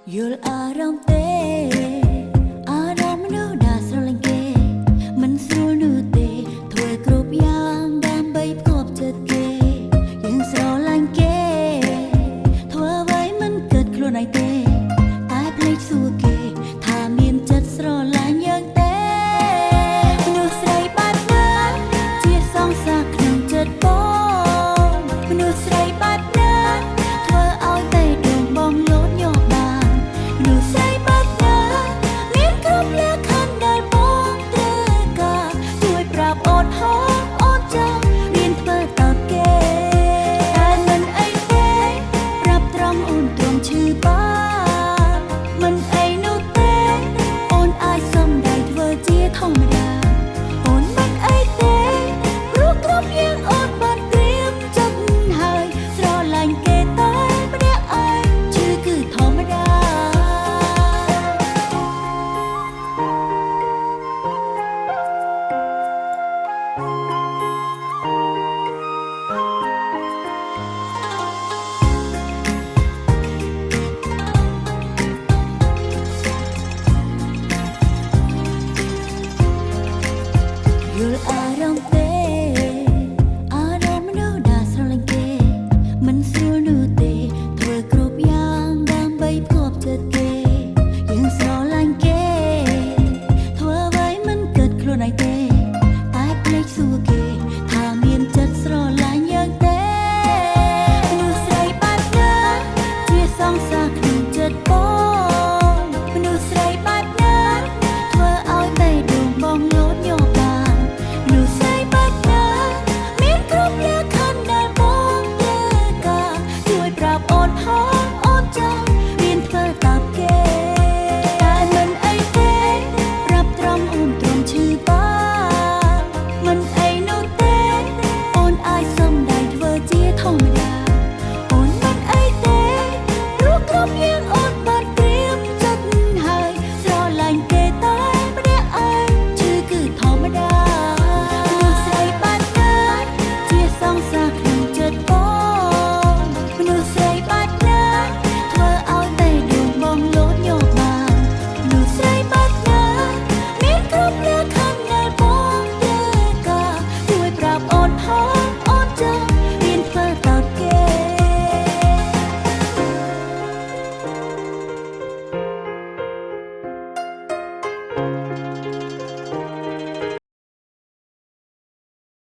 យល់អារម្មណ៍ទេអារម្មណ៍មនុស្សដែលស្រឡាញ់គេមិនស្រួលនោះទេធ្វើគ្រប់យ៉ាងដើម្បីផ្គប់ចិត្តគេយើងស្រឡាញ់គេធ្វើអ្វីមិនគិតខ្លួនឯងទេតែភ្លេចសួរគេថាមានចិត្តស្រឡាញ់យើងទេមនុស្សស្រីបែបណាជាសង្សារក្នុងចិត្តបងមនុស្សស្រីបែបណាធ្វើឲ្យតែដួងបងលោតញ័របានមនុស្សស្រីបែបណាមានគ្រប់លក្ខខណ្ឌដែលបងត្រូវការជួយប្រាប់អូនហោអូនចាំមានធ្វើតើគេតែមិនអីទេប្រាប់ត្រង់អូនទ្រាំឈឺបានមិនអីនោះទេអូនអាចសំដែងធ្វើជាធម្មតាអូនមិនអីទេព្រោះគ្រប់យ៉ាងអូនបានត្រៀមចិត្តហើយស្រឡាញ់គេតែម្នាក់ឯងឈឺគឺធម្មតា យល់អារម្មណ៍ទេអារម្មណ៍មនុស្សដែលស្រឡាញ់គេមិនស្រួលនោះទេធ្វើគ្រប់យ៉ាងដើម្បីផ្គប់ចិត្តគេយើងស្រឡាញ់គេធ្វើអ្វីមិនគិតខ្លួនឯងទេតែភ្លេចសួរគេថាមានចិត្តស្រឡាញ់យើងទេមនុស្សស្រីបែបណាជាសង្សារក្នុងចិត្តបងមនុស្សស្រីបែបណាធ្វើឲ្យតែដួងបងលោតញ័របានមនុស្សស្រីបែបណាមានគ្រប់លក្ខខណ្ឌដែលបងត្រូវការជួយប្រាប់អូនផងអូនចាំមានធ្វើតាមគេតែមិនអីទេប្រាប់ត្រង់អូនទ្រាំឈឺបានមិនអីនោះទេអូនអាចសំដែងធ្វើជាធម្មតាអូនមិនអីទេព្រោះគ្រប់យ៉ាង